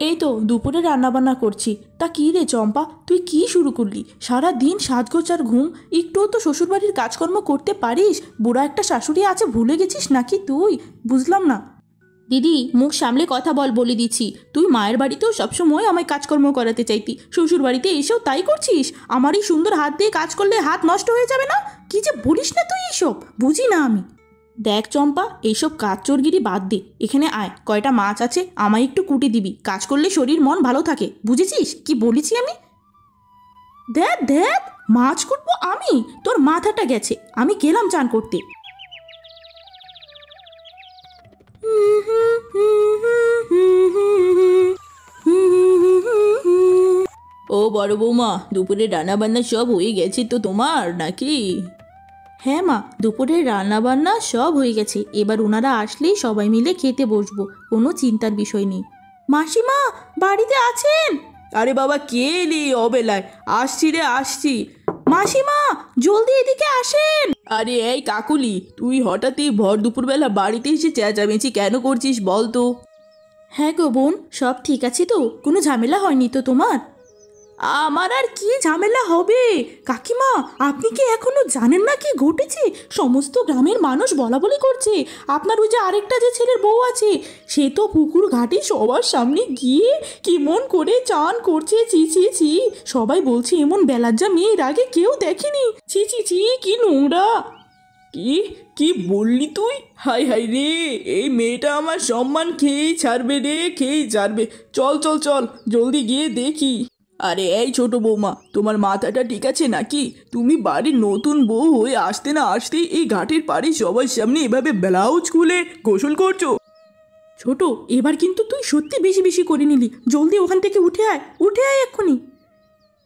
এই তো দুপুরে রান্নাবান্না করছি। তা কি রে চম্পা, তুই কি শুরু করলি? সারা দিন সাজগোজ আর ঘুম, একটুও তো শ্বশুরবাড়ির কাজকর্ম করতে পারিস? বুড়া একটা শাশুড়ি আছে, ভুলে গেছিস নাকি তুই? বুঝলাম না। দিদি, মুখ সামলে কথা বল, বলে দিচ্ছি। তুই মায়ের বাড়িতেও সবসময় আমায় কাজকর্ম করাতে চাইতি, শ্বশুর বাড়িতে এসেও তাই করছিস। আমার এই সুন্দর হাত দিয়ে কাজ করলে হাত নষ্ট হয়ে যাবে না? কি যে বলিস না তুই, এইসব বুঝি না আমি। দেখ চম্পা, এইসব কাজ চোরগিরি বাদ দে, এখানে আয়, কয়টা মাছ আছে আমায় একটু কুটে দিবি। কাজ করলে শরীর মন ভালো থাকে, বুঝেছিস কি বলেছি আমি? দেখ দেখ, মাছ কুটবো আমি? তোর মাথাটা গেছে, আমি গেলাম চান করতে। ও বড় বৌমা, দুপুরে রান্না বান্না সব হয়ে গেছে তো তোমার, নাকি? হ্যাঁ মা, দুপুরের রান্নাবান্না সব হয়ে গেছে, এবার ওনারা আসলেই সবাই মিলে খেতে বসবো, কোনো চিন্তার বিষয় নেই। মাসিমা, বাড়িতে আছেন? আরে বাবা, কে এলি অবেলায়? আসছি রে, আসছি। মাসিমা, জলদি এদিকে আসেন। আরে এই কাকুলি, তুই হঠাৎই ভর দুপুরবেলা বাড়িতে এসে চেঁচামেচি কেন করছিস বল তো? হ্যাঁ গো বোন, সব ঠিক আছে তো? কোনো ঝামেলা হয়নি তো তোমার? আমার আর কি ঝামেলা হবে কাকিমা, আপনি কি এখনো জানেন না কি ঘটেছে? সমস্ত গ্রামের মানুষ বলা বলি করছে আপনার ওই যে আরেকটা যে ছেলের বউ আছে, সে তো পুকুর ঘাটে সবার সামনে গিয়ে কেমন করে চান করছে। ছি ছি ছি, সবাই বলছে এমন বেলাজ্জা মেয়ের আগে কেউ দেখেনি। ছি ছি ছি, কি নোংরা। কি কি বললি তুই? হাই হাই রে, এই মেয়েটা আমার সম্মান খেয়েই ছাড়বে রে, খেয়েই ছাড়বে। চল চল চল, জলদি গিয়ে দেখি। আরে এই ছোট বৌমা, তোমার মাথাটা ঠিক আছে নাকি? তুমি বাড়ির নতুন বউ হয়ে আসতে না আসতেই এই ঘাটের পাড়ে সবার সামনে এভাবে ব্লাউজ খুলে গোসল করছো? ছোট, এবার কিন্তু তুই সত্যি বেশি বেশি করে নিলি। জলদি ওখান থেকে উঠে আয়, উঠে আয় এক্ষুনি।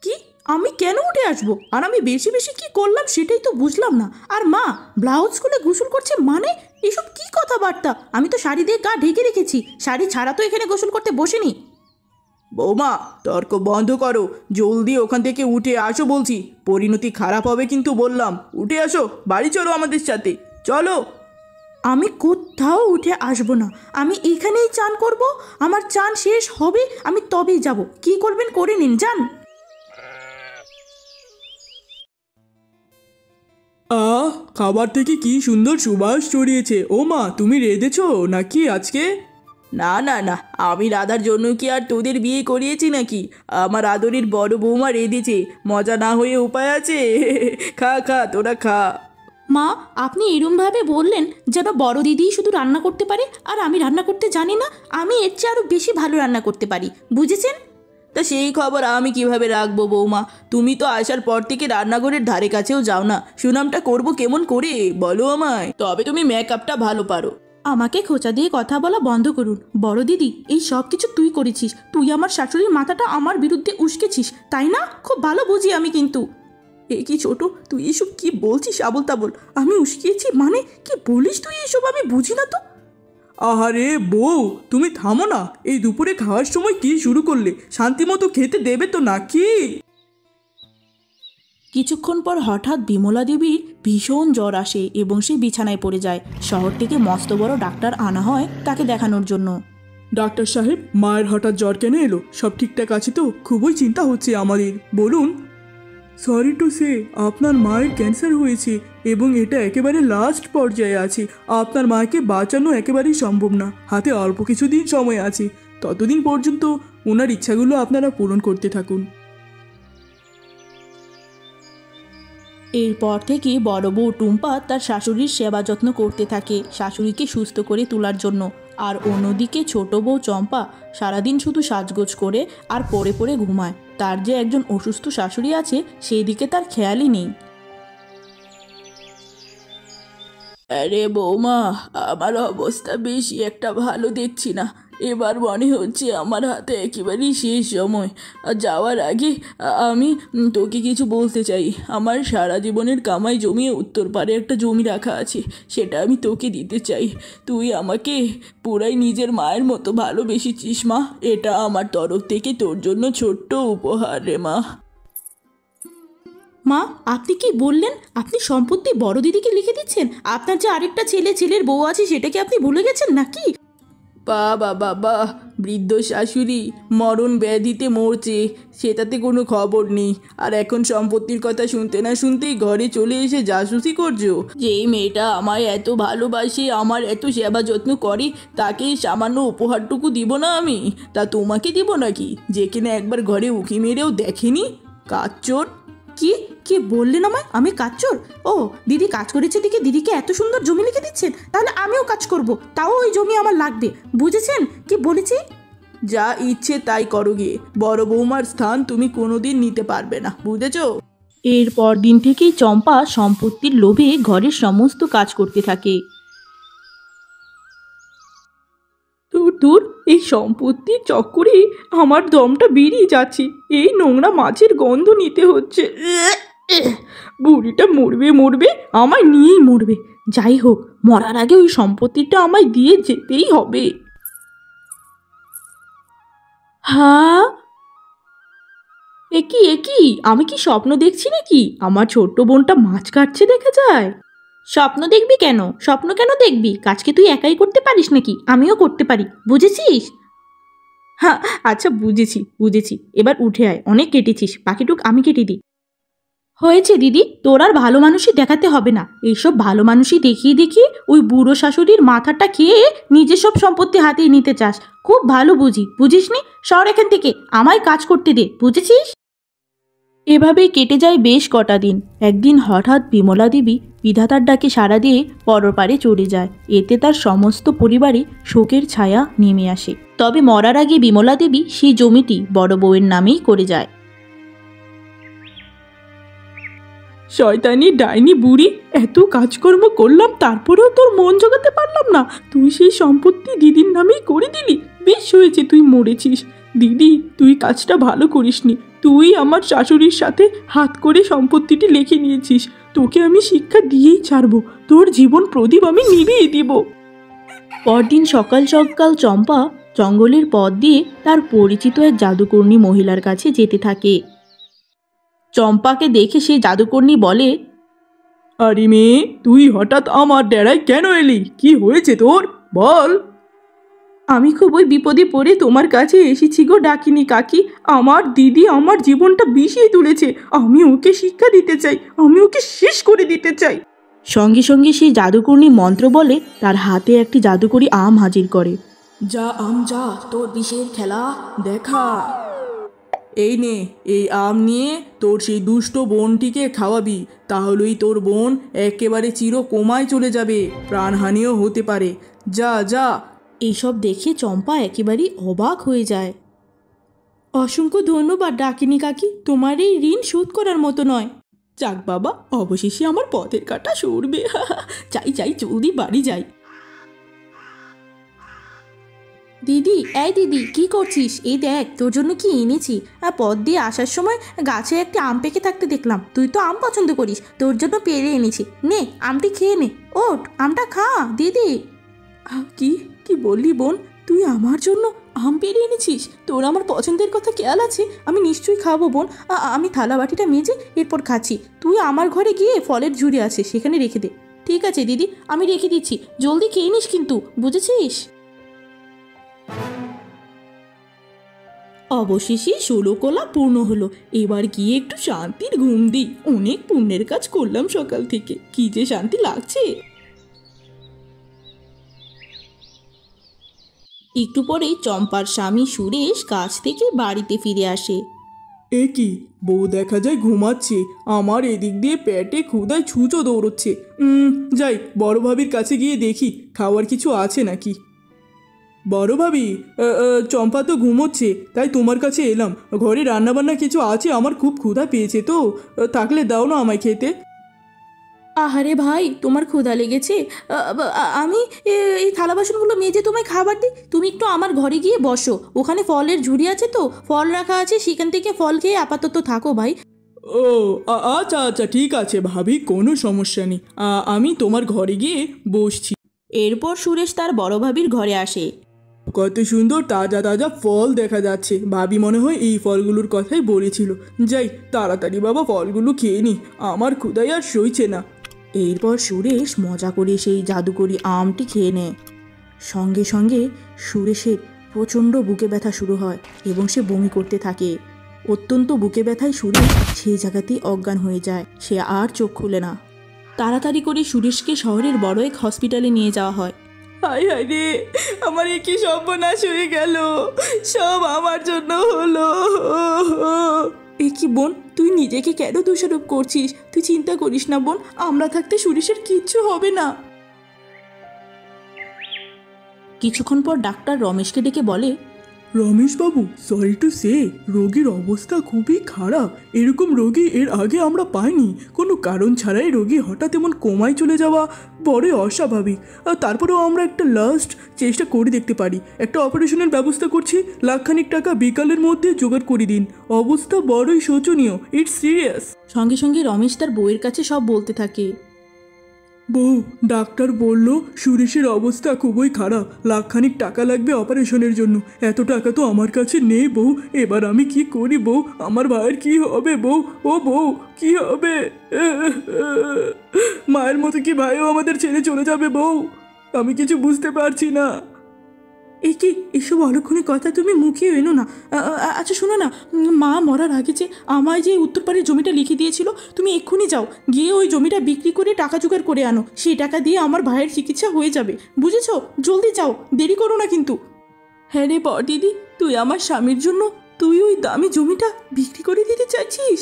কি, আমি কেন উঠে আসবো? আর আমি বেশি বেশি কি করলাম সেটাই তো বুঝলাম না। আর মা, ব্লাউজ খুলে গোসল করছে মানে? এসব কি কথাবার্তা? আমি তো শাড়ি দিয়ে গা ঢেকে রেখেছি, শাড়ি ছাড়া তো এখানে গোসল করতে বসিনি। বৌমা, তর্ক বন্ধ করো, জলদি ওখান থেকে উঠে আসো বলছি। পরিণতি খারাপ হবে কিন্তু বললাম। উঠে আসো, বাড়ি চলো আমাদের সাথে, চলো। আমি কোথাও উঠে আসবো না, আমি এখানেই চান করব। আমার চান শেষ হবে আমি তবেই যাব। কি করবেন করে নিন, যান। খাবার থেকে কি সুন্দর সুবাস ছড়িয়েছে। ও মা, তুমি রেঁধেছো নাকি আজকে? না না না, আমি রাধার জন্য কি আর তোদের বিয়ে করিয়েছি নাকি? আমার আদরের বড় বৌমা রেঁধেছে, মজা না হয়ে উপায় আছে? খা খা, তোরা খা। মা, আপনি এরমভাবে বললেন যেন বড় দিদিই শুধু রান্না করতে পারে আর আমি রান্না করতে জানি না। আমি এর চেয়ে আরও বেশি ভালো রান্না করতে পারি, বুঝেছেন? তা সেই খবর আমি কিভাবে রাখবো বৌমা? তুমি তো আসার পর থেকে রান্নাঘরের ধারে কাছেও যাও না। সুনামটা করবো কেমন করে বলো আমায়? তবে তুমি মেকআপটা ভালো পারো। আমাকে খোঁচা দিয়ে কথা বলা বন্ধ করুন। বড় দিদি, এই সব কিছু তুই করেছিস। তুই আমার শাশুড়ির মাথাটা আমার বিরুদ্ধে উস্কেছিস, তাই না? খুব ভালো বুঝি আমি কিন্তু। এ কি ছোট, তুই এসব কি বলছিস আবল তাবল? আমি উস্কিয়েছি মানে কি বলিস তুই এসব? আমি বুঝি না তো। আহারে বউ, তুমি থামো না। এই দুপুরে খাওয়ার সময় কি শুরু করলে? শান্তি মতো খেতে দেবে তো নাকি? কিছুক্ষণ পর হঠাৎ বিমলা দেবীর ভীষণ জ্বর আসে এবং সে বিছানায় পড়ে যায়। শহর থেকে মস্ত বড় ডাক্তার আনা হয় তাকে দেখানোর জন্য। ডাক্তার সাহেব, মায়ের হঠাৎ জ্বর কেন এলো? সব ঠিকঠাক আছে তো? খুবই চিন্তা হচ্ছে আমাদের, বলুন। সরি টু সে, আপনার মায়ের ক্যান্সার হয়েছে এবং এটা একেবারে লাস্ট পর্যায়ে আছে। আপনার মাকে বাঁচানো একেবারেই সম্ভব না। হাতে অল্প কিছুদিন সময় আছে। ততদিন পর্যন্ত ওনার ইচ্ছাগুলো আপনারা পূরণ করতে থাকুন। এরপর থেকে বড় বউ টুম্পা তার শাশুড়ির সেবা যত্ন করতে থাকে শাশুড়িকে সুস্থ করে তোলার জন্য। আর অন্যদিকে ছোট বউ চম্পা সারাদিন শুধু সাজগোজ করে আর পড়ে পড়ে ঘুমায়। তার যে একজন অসুস্থ শাশুড়ি আছে সেই দিকে তার খেয়ালই নেই। আরে বৌমা, আমার অবস্থা বেশি একটা ভালো দেখছি না। এবার মনে হচ্ছে আমার হাতে একেবারেই শেষ সময়। আর যাওয়ার আগে আমি তোকে কিছু বলতে চাই। আমার সারা জীবনের কামাই জমিয়ে উত্তর পারে একটা জমি রাখা আছে, সেটা আমি তোকে দিতে চাই। তুই আমাকে পুরাই নিজের মায়ের মতো ভালোবেসেছিস মা। এটা আমার তরফ থেকে তোর জন্য ছোট্ট উপহার রে মা। মা, আপনি কি বললেন? আপনি সম্পত্তি বড় দিদিকে লিখে দিচ্ছেন? আপনার যে আরেকটা ছেলের বউ আছে সেটা কি আপনি ভুলে গেছেন নাকি? বাবা বাবা, বৃদ্ধ শাশুড়ি মরণ ব্যাধিতে মরছে, সেটাতে কোনো খবর নেই। আর এখন সম্পত্তির কথা শুনতে না শুনতেই ঘরে চলে এসে জাসুসি করছো? যেই মেয়েটা আমায় এত ভালোবাসে, আমার এত সেবা যত্ন করে, তাকে সামান্য উপহারটুকু দিব না আমি? তা তোমাকে দিব নাকি, যে কিনা একবার ঘরে উঁকি মেরেও দেখেনি? কাচ্চোর! কি কি বললেন আমায়? আমি কাজচোর? ও, দিদি কাজ করেছে দিকে দিদিকে এত সুন্দর জমি লিখে দিচ্ছেন? তাহলে আমিও কাজ করব, তাও ওই জমি আমার লাগবে। বুঝেছেন কি বলেছি? যা ইচ্ছে তাই করো গিয়ে। বড় বৌমার স্থান তুমি কোনোদিন নিতে পারবে না, বুঝেছো? এরপর দিন থেকেই চম্পা সম্পত্তির লোভে ঘরের সমস্ত কাজ করতে থাকে। দূর দূর, এই সম্পত্তির চক্করে আমার দমটা বেরিয়ে যাচ্ছে। এই নোংরা মাছের গন্ধ নিতে হচ্ছে। বুড়িটা মরবে মরবে, আমায় নিয়েই মরবে। যাই হোক, মরার আগে ওই সম্পত্তিটা আমায় দিয়ে যেতেই হবে। হ্যাঁ, একি আমি কি স্বপ্ন দেখছি নাকি? আমার ছোট্ট বোনটা মাছ কাটছে দেখা যায়। স্বপ্ন দেখবি কেন? স্বপ্ন কেন দেখবি? কাজকে তুই একাই করতে পারিস নাকি? আমিও করতে পারি, বুঝেছিস? হ্যাঁ, আচ্ছা বুঝেছি। এবার উঠে আয়, অনেক কেটেছিস, বাকিটুক আমি কেটে দিই। হয়েছে দিদি, তোর আর ভালো মানুষই দেখাতে হবে না। এইসব ভালো মানুষই দেখিয়ে ওই বুড়ো শাশুড়ির মাথাটা খেয়ে নিজের সব সম্পত্তি হাতিয়ে নিতে চাস। খুব ভালো বুঝিসনি? সর এখান থেকে, আমায় কাজ করতে দে, বুঝেছিস? এভাবেই কেটে যায় বেশ কটা দিন। একদিন হঠাৎ বিমলা দেবী বিধাতার ডাকে সাড়া দিয়ে পরপারে চলে যায়। এতে তার সমস্ত পরিবারে শোকের ছায়া নেমে আসে। তবে মরার আগে বিমলা দেবী সেই জমিটি বড় বউয়ের নামেই করে যায়। শয়তানি ডাইনি বুড়ি, এত কাজকর্ম করলাম তারপরেও তোর মন জোগাতে পারলাম না। তুই সেই সম্পত্তি দিদির নামেই করে দিলি। বেশ হয়েছে তুই মরেছিস। দিদি, তুই কাজটা ভালো করিসনি। তুই আমার শাশুড়ির সাথে হাত করে সম্পত্তিটি লিখে নিয়েছিস। তোকে আমি শিক্ষা দিয়েই ছাড়বো। তোর জীবন প্রদীপ আমি নিভিয়ে দিব। পরদিন সকাল চম্পা জঙ্গলের পথ দিয়ে তার পরিচিত এক জাদুকর্ণী মহিলার কাছে যেতে থাকে। চম্পাকে দেখে সেই জাদুকর্ণী বলে, আরে মেয়ে, তুই হঠাৎ আমার ডেরায় কেন এলি? কি হয়েছে তোর, বল। আমি খুবই বিপদে পড়ে তোমার কাছে এসেছি গো ডাকিনি কাকি। আমার দিদি আমার জীবনটা বিষিয়ে তুলেছে। আমি ওকে শিক্ষা দিতে চাই, আমি ওকে শেষ করে দিতে চাই। সঙ্গে সঙ্গে সেই জাদুকর্ণী মন্ত্র বলে তার হাতে একটি জাদুকরি আম হাজির করে। যা আম যা, তোর বিষের খেলা দেখা। এই নে, এই আম নিয়ে তোর সেই দুষ্ট বোনটিকে খাওয়াবি। তাহলেই তোর বোন একেবারে চির কোমায় চলে যাবে, প্রাণহানিও হতে পারে। যা যা। এইসব দেখে চম্পা একেবারেই অবাক হয়ে যায়। অসংখ্য ধন্যবাদ ডাকিনী কাকি, তোমার এই ঋণ শোধ করার মতো নয়। যাক বাবা, অবশেষে আমার পথের কাঁটা সরবে। চাই চাই জলদি বাড়ি যাই। দিদি, এই দিদি, কি করছিস? এই দেখ তোর জন্য কি এনেছি। পথ দিয়ে আসার সময় গাছে একটি আম পেকে থাকতে দেখলাম। তুই তো আম পছন্দ করিস, তোর জন্য পেরে এনেছি। নে, আমটি খেয়ে নে। ওঠ, আমটা খা দিদি। কি কি বললি বোন? তুই আমার জন্য আম পেরে এনেছিস? তোর আমার পছন্দের কথা খেয়াল আছে। আমি নিশ্চয়ই খাবো বোন। আমি থালা বাটিটা মেজে এরপর খাচ্ছি। তুই আমার ঘরে গিয়ে ফলের ঝুড়ি আছে, সেখানে রেখে দে। ঠিক আছে দিদি, আমি রেখে দিচ্ছি। জলদি খেয়ে নিস কিন্তু, বুঝেছিস? অবশেষে 16 কোলা পূর্ণ হলো। এবার গিয়ে একটু শান্তির ঘুম দিই। অনেক পুণ্যের কাজ করলাম সকাল থেকে, কি যে শান্তি লাগছে। একটু পরেই চম্পার স্বামী সুরেশ কাজ থেকে বাড়িতে ফিরে আসে। এ কি, বউ দেখা যায় ঘুমাচ্ছে, আমার এদিক দিয়ে পেটে ক্ষুধায় ছুঁচো দৌড়চ্ছে। যাই বড় ভাবির কাছে গিয়ে দেখি খাওয়ার কিছু আছে নাকি। বড় ভাবি, চম্পা তো ঘুমোচ্ছে, তাই তোমার কাছে এলাম। ঘরে রান্নাবান্না কিছু আছে, আমার খুব ক্ষুধা পেয়েছে তো, থাকলে দাও না আমায় খেতে। আহারে ভাই, তোমার ক্ষুধা লেগেছে? আমি এই থালা বাসনগুলো মেজে তোমায় খাবার দিই। তুমি একটু আমার ঘরে গিয়ে বসো, ওখানে ফলের ঝুড়ি আছে তো, ফল রাখা আছে, সেখান থেকে ফল খেয়ে আপাতত থাকো ভাই। ও আচ্ছা আচ্ছা, ঠিক আছে ভাবি, কোনো সমস্যা নেই। আমি তোমার ঘরে গিয়ে বসছি। এরপর সুরেশ তার বড় ভাবির ঘরে আসে। কত সুন্দর তাজা তাজা ফল দেখা যাচ্ছে। ভাবি মনে হয় এই ফলগুলোর কথাই বলেছিল। যাই তাড়াতাড়ি বাবা ফলগুলো খেয়ে নি, আমার ক্ষুধায় আর সইছে না। এরপর সুরেশ মজা করে সেই জাদুকরি আমটি খেয়ে নেয়। সঙ্গে সঙ্গে সুরেশের প্রচণ্ড বুকে ব্যথা শুরু হয় এবং সে বমি করতে থাকে। অত্যন্ত বুকে ব্যথায় সুরেশ সেই জায়গাতেই অজ্ঞান হয়ে যায়। সে আর চোখ খুলে না। তাড়াতাড়ি করে সুরেশকে শহরের বড় এক হসপিটালে নিয়ে যাওয়া হয়। হায় হায় রে, আমার এ কি সর্বনাশ হয়ে গেল, সব আমার জন্য হলো। এ কি বোন, তুই নিজেকে কেন দোষারোপ করছিস? তুই চিন্তা করিস না বোন, আমরা থাকতে সুরেশের কিচ্ছু হবে না। কিছুক্ষণ পর ডাক্তার রমেশকে ডেকে বলে, রমেশবাবু, সরি টু সে, রোগীর অবস্থা খুবই খারাপ। এরকম রোগী এর আগে আমরা পাইনি। কোনো কারণ ছাড়াই রোগী হঠাৎ এমন কোমায় চলে যাওয়া বড়ই অস্বাভাবিক। আর তারপরেও আমরা একটা লাস্ট চেষ্টা করে দেখতে পারি। একটা অপারেশনের ব্যবস্থা করছি, লাখখানিক টাকা বিকালের মধ্যে জোগাড় করে দিন। অবস্থা বড়ই শোচনীয়, ইটস সিরিয়াস। সঙ্গে সঙ্গে রমেশ তার বউয়ের কাছে সব বলতে থাকে। বউ, ডাক্তার বলল সুরেশের অবস্থা খুবই খারাপ, লাখখানিক টাকা লাগবে অপারেশনের জন্য। এত টাকা তো আমার কাছে নেই বউ, এবার আমি কি করি বউ? আমার ভাইয়ের কি হবে বউ? ও বউ, কি হবে? মায়ের মতো কি ভাইও আমাদের ছেড়ে চলে যাবে বউ? আমি কিছু বুঝতে পারছি না। এ কি, এসব অলক্ষণের কথা তুমি মুখে এনো না। আচ্ছা শোনো না, মা মরার আগে যে আমায় যে উত্তরপাড়ের জমিটা লিখে দিয়েছিল, তুমি এক্ষুনি যাও, গিয়ে ওই জমিটা বিক্রি করে টাকা জোগাড় করে আনো। সেই টাকা দিয়ে আমার ভাইয়ের চিকিৎসা হয়ে যাবে, বুঝেছো? জলদি যাও, দেরি করো না কিন্তু। হ্যাঁ রে বড় দিদি, তুই আমার স্বামীর জন্য তুই ওই দামি জমিটা বিক্রি করে দিতে চাইছিস?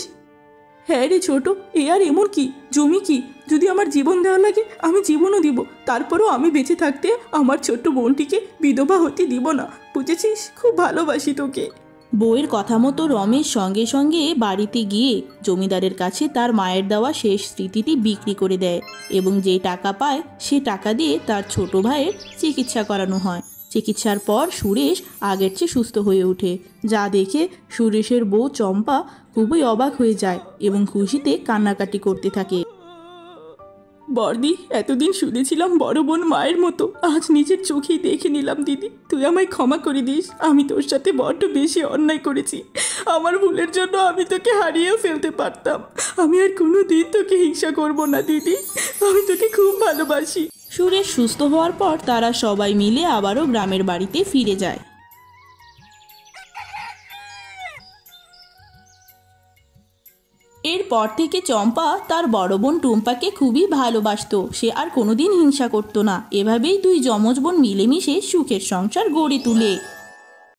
হ্যাঁ রে ছোট, এ আর এমন কি, জমি কি, যদি আমার জীবন দেওয়া লাগে আমি জীবনও দিব, তারপরও আমি বেঁচে থাকতে আমার ছোট্ট বোনটিকে বিধবা হতে দিব না, বুঝেছিস? খুব ভালোবাসি তোকে। বউয়ের কথা মতো রমেশ সঙ্গে সঙ্গে বাড়িতে গিয়ে জমিদারের কাছে তার মায়ের দেওয়া শেষ স্মৃতিটি বিক্রি করে দেয় এবং যে টাকা পায় সে টাকা দিয়ে তার ছোট ভাইয়ের চিকিৎসা করানো হয়। চিকিৎসার পর সুরেশ আগের চেয়ে সুস্থ হয়ে ওঠে, যা দেখে সুরেশের বউ চম্পা খুবই অবাক হয়ে যায় এবং খুশিতে কান্নাকাটি করতে থাকে। বর্দি, এতদিন শুনেছিলাম বড় বোন মায়ের মতো, আজ নিজের চোখেই দেখে নিলাম। দিদি, তুই আমায় ক্ষমা করে দিস, আমি তোর সাথে বড্ড বেশি অন্যায় করেছি। আমার ভুলের জন্য আমি তোকে হারিয়েও ফেলতে পারতাম। আমি আর কোনো দিন তোকে হিংসা করব না দিদি, আমি তোকে খুব ভালোবাসি। সুরেশ সুস্থ হওয়ার পর তারা সবাই মিলে আবারও গ্রামের বাড়িতে ফিরে যায়। এরপর থেকে চম্পা তার বড় বোন টুম্পাকে খুবই ভালোবাসতো। সে আর কোনোদিন হিংসা করতো না। এভাবেই দুই যমজ বোন মিলেমিশে সুখের সংসার গড়ে তোলে।